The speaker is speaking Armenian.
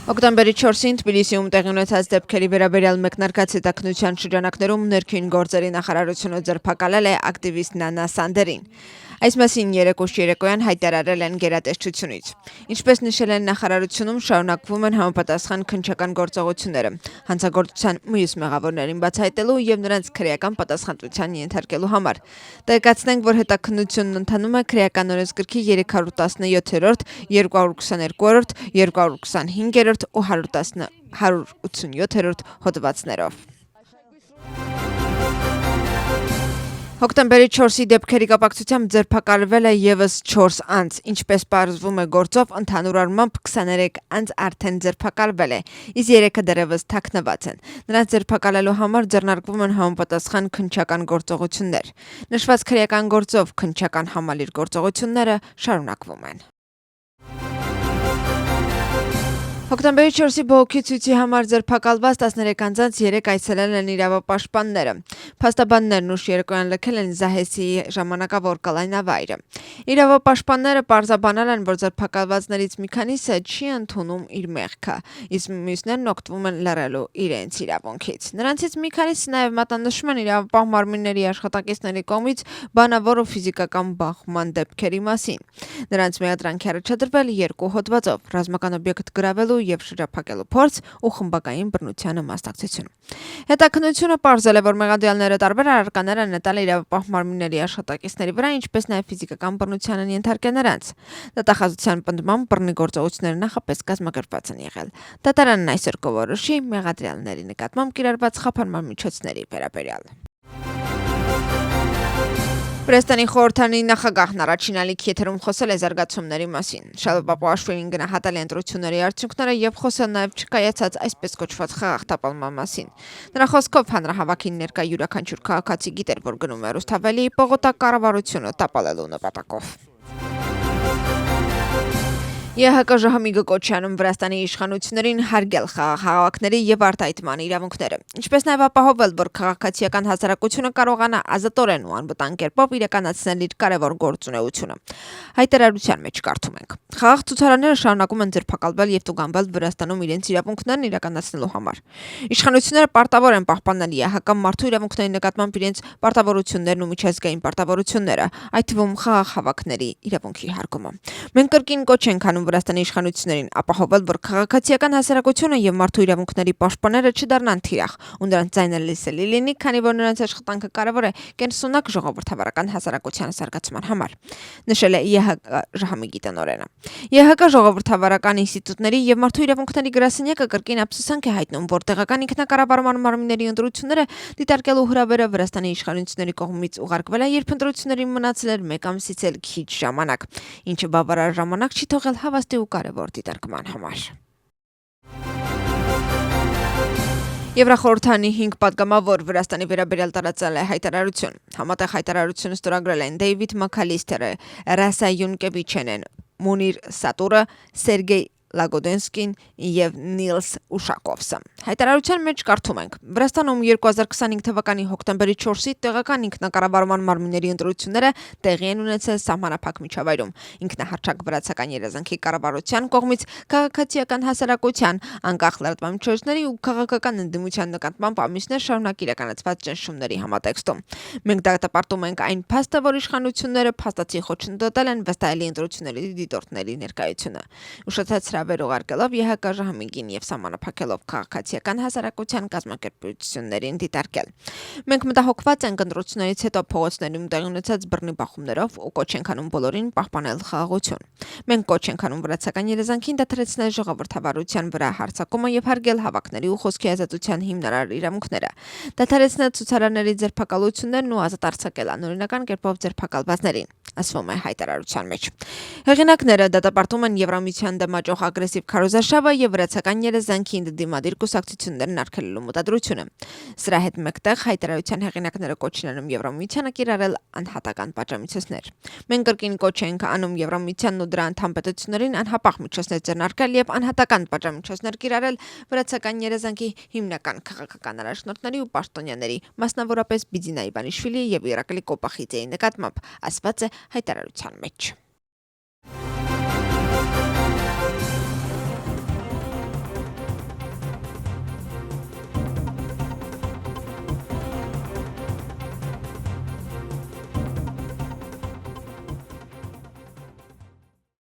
Օկտեմբերի 4-ին Թբիլիսիում տեղի ունեցած դեպքերի վերաբերյալ մեկնարկած հետաքննության շրջանակներում ներքին գործերի նախարարությունը ձերբակալել է ակտիվիստ Նանա Սանդերին։ Այս մասին երեկոս երեկոյան հայտարարել են գերատեսչությունից։ Ինչպես նշել են նախարարությունում, շարունակվում են համապատասխան քննչական գործողությունները, հանցագործության մյուս մեղավորներին բացահայտելու եւ նրանց քրեական պատասխանատվության ենթարկելու համար։ Տեղեկացնենք, որ հետաքննությունն ընթանում է քրեական օրենսգրքի 317-րդ, 222-րդ, 225-րդ ու 187-րդ հոդվածներով։ Հոկտեմբերի 4-ի դեպքերի կապակցությամբ ձերբակալվել է եւս 4 անձ, ինչպես պարզվում է գործով, ընդհանուր առմամբ 23 անձ արդեն ձերբակալվել է, իսկ 3-ը դեռևս թաքնված են։ Նրանց ձերբակալելու համար ձեռնարկվում են համապատասխան քննչական գործողություններ։ Նշված քրեական գործով քննչական համալիր գործողությունները շարունակվում են։ Հոկտեմբերի 4-ի բողոքի ցույցի համար ձերբակալված 13 անձանց 3 այցելել են իրավապաշտպանները։ Փաստաբաններն ուշ երեկոյան լքել են Զահեսի ժամանակավոր կալանավայրը։ Իրավապաշտպանները պարզաբանել են, որ ձերբակալվածներից մի քանիսը չի ընդունում իր մեղքը, իսկ մյուսներն օգտվում են լռելու իրենց իրավունքից։ Նրանցից մի քանիսը նաև մատնանշում են իրավապահ մարմինների աշխատակիցների կողմից բանավոր ու ֆիզիկական բախման դեպքերի մասին։ Նրանց միադրանքի առաջադրվել 2 հոդվածով՝ ռազմական օբյեկտ գրավելու եւ շրջափակելու փորձ ու խմբակային բռնությանը մասնակցություն։ Հետաքննությունը պարզել է, որ մեղադրյալները տարբեր առարկաներ են նետել իրավապահ մարմինների աշխատակիցների վրա, ինչպես նաեւ ֆիզիկական բռնության են ենթարկել նրանց։ Դատախազության պնդմամբ բռնի գործողությունները նախապես կազմակերպված են եղել։ Դատարանն այսօր կորոշի մեղադրյալների նկատմամբ կիրառված խափանման միջոցների վերաբերյալ։ Վրաստանի խորհրդարանի նախագահն առաջին ալիքի եթերում խոսել է զարգացումների մասին։ Շալո Պապուաշվիլին գնահատել է ընտրությունների արդյունքները եւ խոսել նաեւ չկայացած այսպես կոչված խաղաղ տապալման մասին։ Նրա խոսքով հանրահավաքին ներկա յուրաքանչյուր քաղաքացի գիտեր, որ գնում է Ռուսթավելի պողոտա կառավարությունը տապալելու նպատակով։ ԵՀԿ Ժահմիգ Կոչյանում Վրաստանի իշխանություններին հարգել խաղաղահավաքների եւ արտահայտման իրավունքները, ինչպես նաեւ ապահովել, որ քաղաքացիական հասարակությունը կարողանա ազատորեն ու անվտանգ կերպով իրականացնել իր կարևոր գործունեությունը։ Հայտարարության մեջ կարդում ենք. խաղաղ ցուցարարները շարունակում են ձերբակալվել եւ տուգանվել Վրաստանում իրենց իրավունքներն իրականացնելու համար։ Իշխանությունները պարտավոր են պահպանել ԵՀԿ մարդու իրավունքների նկատմամբ իրենց պարտավորություններն ու միջազգային պարտավորությունները, այդ թվում խաղաղ հավաքների իրավունքի հարգումը։ Մենք կրկին կոչ ենք անում Վրաստանի իշխանություններին ապահովել, որ քաղաքացիական հասարակությունը եւ մարդու իրավունքների պաշտպանները չդառնան թիրախ ու նրանց ձայնը լսելի լինի, քանի որ նրանց աշխատանքը կարևոր է կենսունակ ժողովրդավարական հասարակության զարգացման համար, նշել է ԵՀԿ Ժահմիգի տնօրենը։ ԵՀԿ ժողովրդավարական ինստիտուտների եւ մարդու իրավունքների գրասենյակը կրկին ափսոսանք է հայտնում, որ տեղական ինքնակառավարման մարմինների ընտրությունները դիտարկելու հրավերը Վրաստանի իշխանությունների կողմից ուղարկվել է, երբ ընտրություններին մնացել էր 1 ամսից էլ քիչ ժամանակ, ինչը բավարար ժամանակ չի թողել հավաստի ու կարևոր դիտարկման համար։ Եվրախորհրդարանի 5 պատգամավոր Վրաստանի վերաբերյալ տարածել է հայտարարություն։ Համատեղ հայտարարությունը ստորագրել են Դեյվիդ Մաքալիստերը, Ռասա Յունկևիչենեն, Մունիր Սատուրը, Սերգեյ Լագոդենսկին եւ Նիլս Ուշակովսը։ Հայտարարության մեջ կարդում ենք. Վրաստանում 2025 թվականի հոկտեմբերի 4-ի տեղական ինքնակառավարման մարմինների ընտրությունները տեղի են ունեցել սահմանափակ միջավայրում։ Ինքնահռչակ վրացական երազանքի կառավարության կողմից քաղաքացիական հասարակության, անկախ լրատվամիջոցների ու քաղաքական ընդդիմության նկատմամբ ամիսներ շարունակ իրականացված ճնշումների համատեքստում։ Մենք դատապարտում ենք այն փաստը, որ իշխանությունները փաստացի խոչընդոտել են վստահելի ընտրությունների դիտորդների ներկայությունը։ Ուշացած հրավեր ուղարկելով ԵՀԿ Ժահմիգին եւ սահմանափակելով քաղաքացիական հասարակության կազմակերպություններին դիտարկել։ Մենք մտահոգված ենք ընտրություններից հետո փողոցներում տեղի ունեցած բռնի բախումներով ու կոչ ենք անում բոլորին պահպանել խաղաղություն։ Մենք կոչ ենք անում վրացական երազանքին դադարեցնել ժողովրդավարության վրա հարձակումը եւ հարգել հավաքների ու խոսքի ազատության հիմնարար իրավունքները։ Դադարեցնել ցուցարարների ձերբակալություններն ու ազատ արձակել անօրինական կերպով ձերբակալվածներին, ասվում է հայտարարության մեջ։ Հեղինակները դատապարտում են Եվրամիության դեմ աճող ագրեսիվ քարոզարշավը եւ վրացական երազանքին դիմադիր կուսակցություններն արգելելու մտադրությունը։ Սրա հետ մեկտեղ հայտարարության հեղինակները կոչ են անում Եվրամիությանը կիրառել անհատական պատժամիջոցներ։ Մենք կրկին կոչ ենք անում Եվրամիությանն ու դրա անդամ պետություններին անհապաղ միջոցներ ձեռնարկել եւ անհատական պատժամիջոցներ կիրառել վրացական երազանքի հիմնական քաղաքական առաջնորդների ու պաշտոնյաների, մասնավորապես Բիձինա Իվանիշվիլիի եւ Իրակլի Կոպախիձեի նկատմամբ, ասված է հայտարարության մեջ։